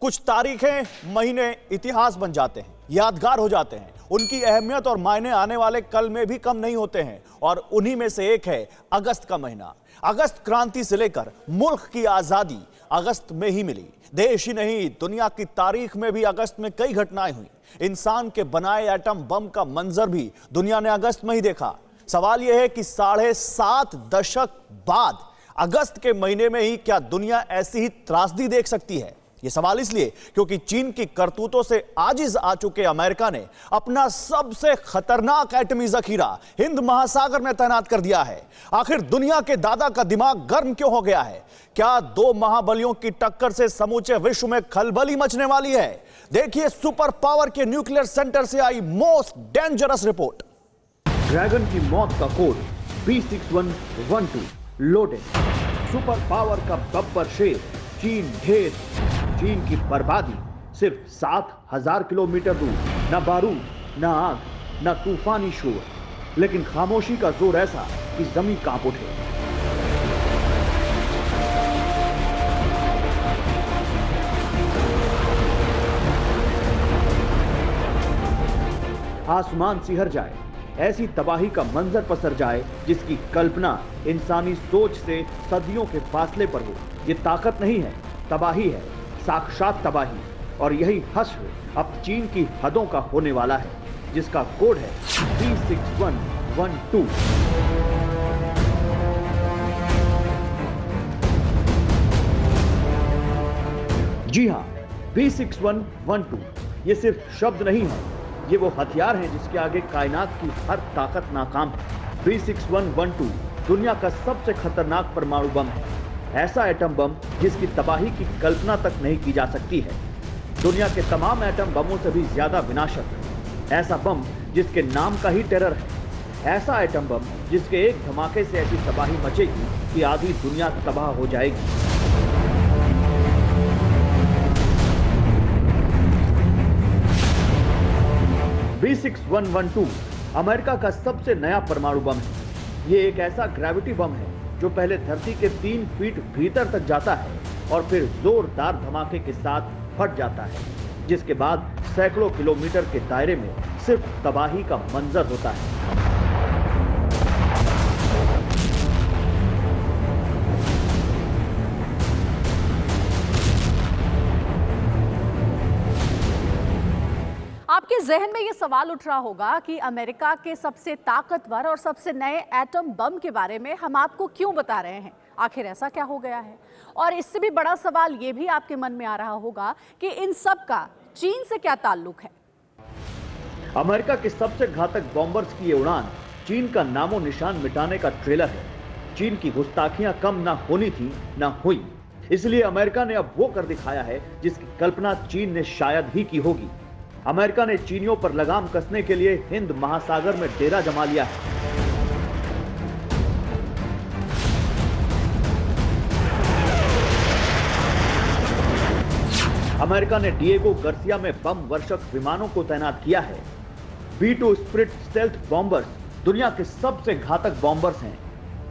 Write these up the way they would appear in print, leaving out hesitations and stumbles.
कुछ तारीखें, महीने इतिहास बन जाते हैं, यादगार हो जाते हैं। उनकी अहमियत और मायने आने वाले कल में भी कम नहीं होते हैं और उन्हीं में से एक है अगस्त का महीना। अगस्त क्रांति से लेकर मुल्क की आजादी अगस्त में ही मिली। देश ही नहीं, दुनिया की तारीख में भी अगस्त में कई घटनाएं हुई। इंसान के बनाए एटम बम का मंजर भी दुनिया ने अगस्त में ही देखा। सवाल यह है कि 7.5 दशक बाद अगस्त के महीने में ही क्या दुनिया ऐसी ही त्रासदी देख सकती है? यह सवाल इसलिए क्योंकि चीन की करतूतों से आजिज आ चुके अमेरिका ने अपना सबसे खतरनाक एटमी जखीरा हिंद महासागर में तैनात कर दिया है। आखिर दुनिया के दादा का दिमाग गर्म क्यों हो गया है? क्या दो महाबलियों की टक्कर से समूचे विश्व में खलबली मचने वाली है? देखिए सुपर पावर के न्यूक्लियर सेंटर से I most dangerous report. Dragon की मौत का code B6112 loaded. Super power का बब्बर शेर चीन ढेर। चीन की बर्बादी सिर्फ 7,000 किलोमीटर दूर। न बारूद, न आग, न तूफानी शोर, लेकिन खामोशी का जोर ऐसा कि जमीन कांप उठे। आसमान सिहर जाए, ऐसी तबाही का मंजर पसर जाए जिसकी कल्पना इंसानी सोच से सदियों के फासले पर हो। ये ताकत नहीं है, तबाही है, साक्षात तबाही। और यही हश्र अब चीन की हदों का होने वाला है, जिसका कोड है B6112। जी हां, B6112 ये सिर्फ शब्द नहीं है, ये वो हथियार है जिसके आगे कायनात की हर ताकत नाकाम है। B6112 दुनिया का सबसे खतरनाक परमाणु बम है। ऐसा एटम बम जिसकी तबाही की कल्पना तक नहीं की जा सकती है। दुनिया के तमाम एटम बमों से भी ज्यादा विनाशक। ऐसा बम जिसके नाम का ही टेरर है। ऐसा एटम बम जिसके एक धमाके से ऐसी तबाही मचेगी कि आधी दुनिया तबाह हो जाएगी। B6112 अमेरिका का सबसे नया परमाणु बम है। ये एक ऐसा ग्रेविटी बम है जो पहले धरती के 3 फीट भीतर तक जाता है और फिर जोरदार धमाके के साथ फट जाता है, जिसके बाद सैकड़ों किलोमीटर के दायरे में सिर्फ तबाही का मंजर होता है। आपके जहन में यह सवाल उठ रहा होगा कि अमेरिका के सबसे ताकतवर और सबसे नए एटम बम के बारे में हम आपको क्यों बता रहे हैं? आखिर ऐसा क्या हो गया है? और इससे भी बड़ा सवाल यह भी आपके मन में आ रहा होगा कि इन सब का चीन से क्या ताल्लुक है? अमेरिका के सबसे घातक बॉम्बर्स की ये उड़ान चीन का नामो निशान मिटाने का ट्रेलर है। चीन की गुस्ताखियां कम ना होनी थी, ना हुई। इसलिए अमेरिका ने अब वो कर दिखाया है जिसकी कल्पना चीन ने शायद ही की होगी। अमेरिका ने चीनियों पर लगाम कसने के लिए हिंद महासागर में डेरा जमा लिया है। अमेरिका ने डिएगो गार्सिया में बम वर्षक विमानों को तैनात किया है। B2 स्पिरिट स्टेल्थ बॉम्बर्स दुनिया के सबसे घातक बॉम्बर्स हैं।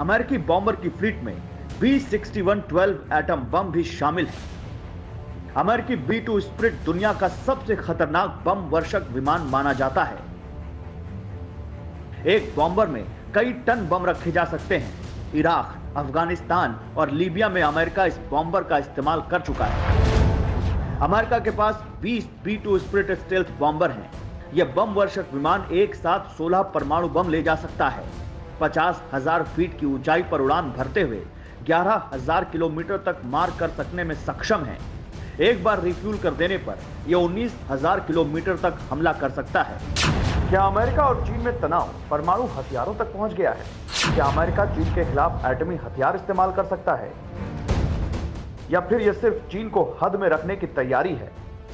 अमेरिकी बॉम्बर की फ्लीट में B6112 एटम बम भी शामिल है। अमेरिकी B2 स्पिरिट दुनिया का सबसे खतरनाक बम वर्षक विमान माना जाता है। एक बॉम्बर में कई टन बम रखे जा सकते हैं। इराक, अफगानिस्तान और लीबिया में अमेरिका इस बॉम्बर का इस्तेमाल कर चुका है। अमेरिका के पास 20 B2 स्पिरिट स्टेल्थ बॉम्बर हैं। यह बम वर्षक विमान एक साथ 16 परमाणु बम ले जा सकता है। 50,000 फीट की ऊंचाई पर उड़ान भरते हुए 11,000 किलोमीटर तक मार कर सकने में सक्षम है। एक बार रिफ्यूल कर देने पर यह 19,000 किलोमीटर तक हमला कर सकता है। क्या अमेरिका और चीन में तनाव परमाणु हथियारों तक पहुंच गया है? क्या अमेरिका चीन के खिलाफ एटमी हथियार इस्तेमाल कर सकता है, या फिर यह सिर्फ चीन को हद में रखने की तैयारी है?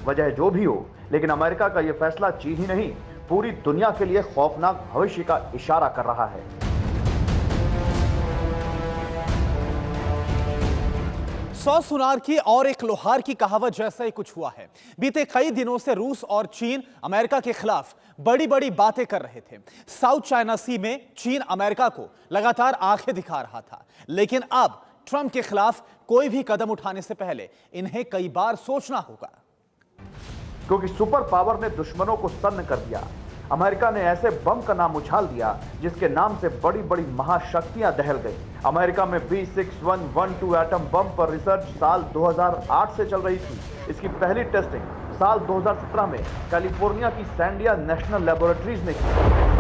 वजह जो भी हो, लेकिन अमेरिका का यह फैसला चीन ही नहीं, पूरी दुनिया के लिए खौफनाक भविष्य का इशारा कर रहा है। 100 सुनार की और एक लोहार की कहावत जैसा ही कुछ हुआ है। बीते कई दिनों से रूस और चीन अमेरिका के खिलाफ बड़ी बड़ी बातें कर रहे थे। साउथ चाइना सी में चीन अमेरिका को लगातार आंखें दिखा रहा था, लेकिन अब ट्रंप के खिलाफ कोई भी कदम उठाने से पहले इन्हें कई बार सोचना होगा। क्योंकि सुपर पावर ने दुश्मनों को सन्न कर दिया। अमेरिका ने ऐसे बम का नाम उछाल दिया जिसके नाम से बड़ी बड़ी महाशक्तियां दहल गई। अमेरिका में B6112 एटम बम पर रिसर्च साल 2008 से चल रही थी। इसकी पहली टेस्टिंग साल 2017 में कैलिफोर्निया की सैंडिया नेशनल लैबोरेटरीज ने की।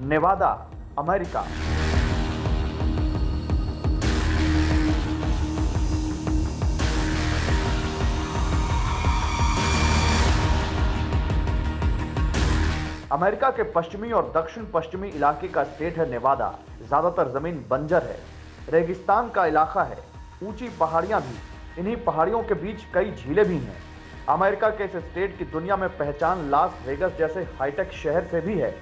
नेवादा, अमेरिका। अमेरिका के पश्चिमी और दक्षिण पश्चिमी इलाके का स्टेट है नेवादा। ज्यादातर जमीन बंजर है, रेगिस्तान का इलाका है, ऊंची पहाड़ियां भी। इन्हीं पहाड़ियों के बीच कई झीलें भी हैं। अमेरिका के इस स्टेट की दुनिया में पहचान लास वेगस जैसे हाईटेक शहर से भी है।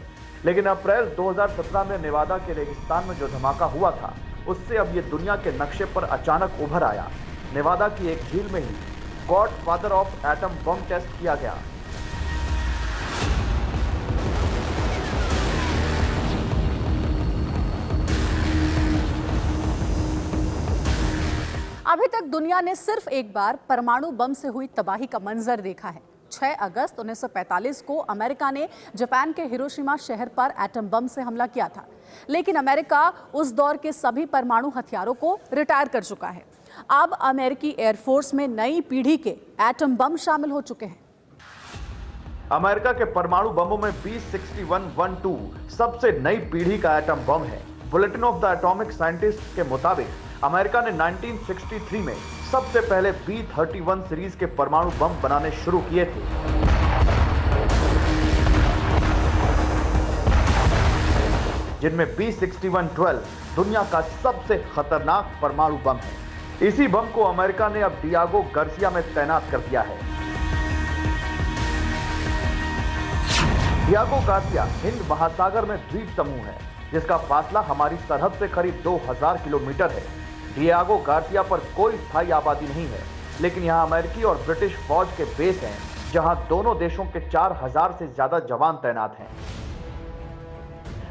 लेकिन अप्रैल 2017 में नेवादा के रेगिस्तान में जो धमाका हुआ था, उससे अब ये दुनिया के नक्शे पर अचानक उभर आया। नेवादा की एक झील में ही god father of atom bomb test किया गया। अभी तक दुनिया ने सिर्फ एक बार परमाणु बम से हुई तबाही का मंजर देखा है। 6 अगस्त 1945 को अमेरिका ने जापान के हिरोशिमा शहर पर एटम बम से हमला किया था। लेकिन अमेरिका उस दौर के सभी परमाणु हथियारों को रिटायर कर चुका है। अब अमेरिकी एयरफोर्स में नई पीढ़ी के एटम बम शामिल हो चुके हैं। अमेरिका के परमाणु बमों में B6112 सबसे नई पीढ़ी का एटम बम है। Bulletin of the atomic scientist के मुताबिक अमेरिका ने 1963 में सबसे पहले B31 सीरीज के परमाणु बम बनाने शुरू किए थे। जिनमें B6112 दुनिया का सबसे खतरनाक परमाणु बम है। इसी बम को अमेरिका ने अब डियागो गार्सिया में तैनात कर दिया है। डियागो गार्सिया हिंद महासागर में द्वीप समूह है, जिसका फासला हमारी सरहद से करीब 2000 किलोमीटर है। डियागो गार्सिया पर कोई स्थायी आबादी नहीं है, लेकिन यहां अमेरिकी और ब्रिटिश फौज के बेस हैं, जहां दोनों देशों के 4000 से ज्यादा जवान तैनात हैं।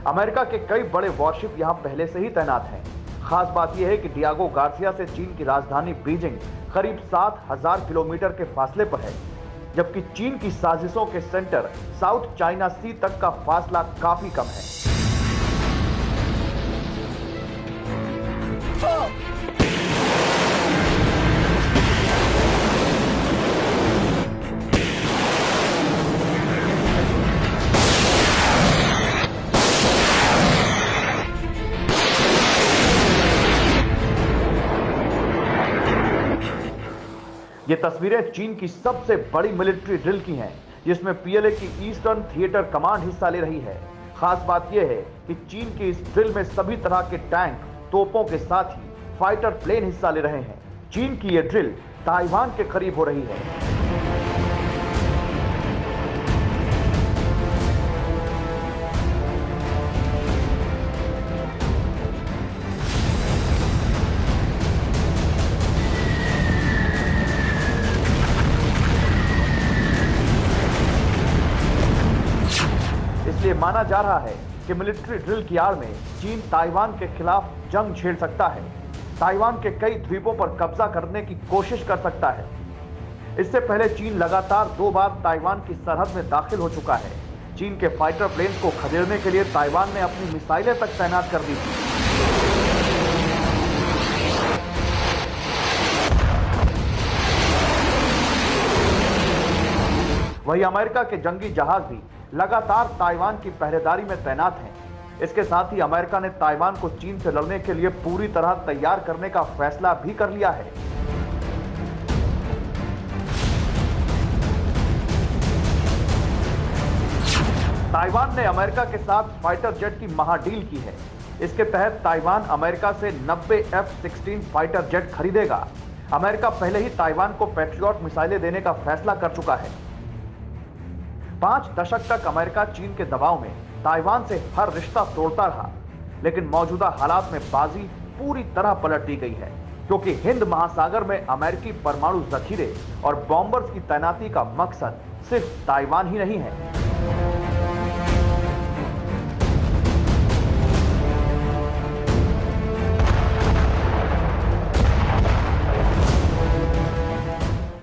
अमेरिका के कई बड़े वॉरशिप यहां पहले से ही तैनात हैं। खास बात यह है कि डियागो गार्सिया से चीन की राजधानी बीजिंग करीब 7000 किलोमीटर के फासले पर है, जबकि चीन की साजिशों के सेंटर साउथ चाइना सी तक का फासला काफी कम है। ये तस्वीरें चीन की सबसे बड़ी मिलिट्री ड्रिल की हैं, जिसमें PLA की ईस्टर्न थिएटर कमांड हिस्सा ले रही है। खास बात यह है कि चीन की इस ड्रिल में सभी तरह के टैंक, तोपों के साथ ही फाइटर प्लेन हिस्सा ले रहे हैं। चीन की यह ड्रिल ताइवान के करीब हो रही है। इसलिए माना जा रहा है कि मिलिट्री ड्रिल की आड़ में चीन ताइवान के खिलाफ जंग छेड़ सकता है, ताइवान के कई द्वीपों पर कब्जा करने की कोशिश कर सकता है। इससे पहले चीन लगातार 2 बार ताइवान की सरहद में दाखिल हो चुका है। चीन के फाइटर प्लेन को खदेड़ने के लिए ताइवान ने अपनी मिसाइलें तक तैनात कर दी थी। वहीं अमेरिका के जंगी जहाज भी लगातार ताइवान की पहरेदारी में तैनात हैं। इसके साथ ही अमेरिका ने ताइवान को चीन से लड़ने के लिए पूरी तरह तैयार करने का फैसला भी कर लिया है। ताइवान ने अमेरिका के साथ फाइटर जेट की महाडील की है। इसके तहत ताइवान अमेरिका से 90 F-16 फाइटर जेट खरीदेगा। अमेरिका पहले ही ताइवान को पैट्रियट मिसाइलें देने का फैसला कर चुका है। 5 दशक तक अमेरिका चीन के दबाव में ताइवान से हर रिश्ता तोड़ता रहा, लेकिन मौजूदा हालात में बाजी पूरी तरह पलट दी गई है। क्योंकि हिंद महासागर में अमेरिकी परमाणु जखीरे और बॉम्बर्स की तैनाती का मकसद सिर्फ ताइवान ही नहीं है।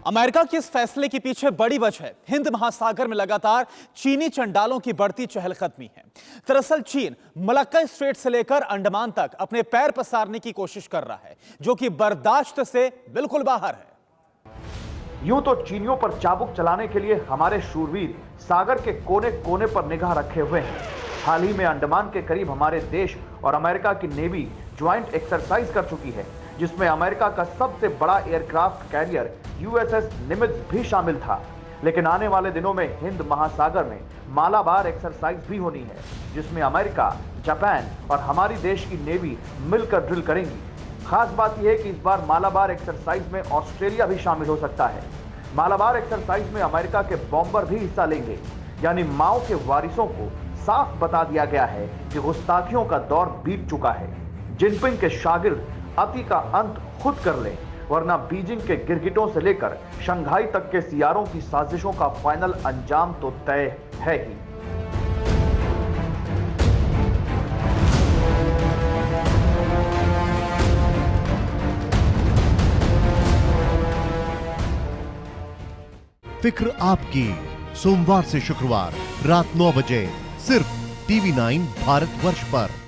अमेरिका के इस फैसले के पीछे बड़ी वजह हिंद महासागर में लगातार चीनी चंडालों की बढ़ती चहलकदमी है। दरअसल चीन मलक्का स्ट्रेट से लेकर अंडमान तक अपने पैर पसारने की कोशिश कर रहा है, जो कि बर्दाश्त से बिल्कुल बाहर है। यूं तो चीनियों पर चाबुक चलाने के लिए हमारे शूरवीर सागर के कोने कोने पर निगाह रखे हुए हैं। हाल ही में अंडमान के करीब हमारे देश और अमेरिका की नेवी ज्वाइंट एक्सरसाइज कर चुकी है, जिसमें अमेरिका का सबसे बड़ा एयरक्राफ्ट कैरियर यूएसएस निमित्ज भी शामिल था। लेकिन आने वाले दिनों में हिंद महासागर में मालाबार एक्सरसाइज भी होनी है, जिसमें अमेरिका, जापान और हमारी देश की नेवी मिलकर ड्रिल करेंगी। खास बात यह है कि इस बार मालाबार एक्सरसाइज में ऑस्ट्रेलिया भी शामिल हो सकता है। मालाबार एक्सरसाइज में अमेरिका के बॉम्बर भी हिस्सा लेंगे, यानी माओ के वारिसों को साफ बता दिया गया है कि गुस्ताखियों का दौर बीत चुका है। जिनपिंग के शागिर्द अति का अंत खुद कर लें, वरना बीजिंग के गिरगिटों से लेकर शंघाई तक के सियारों की साजिशों का फाइनल अंजाम तो तय है ही। फिक्र आपकी, सोमवार से शुक्रवार रात 9 बजे सिर्फ TV9 भारतवर्ष पर।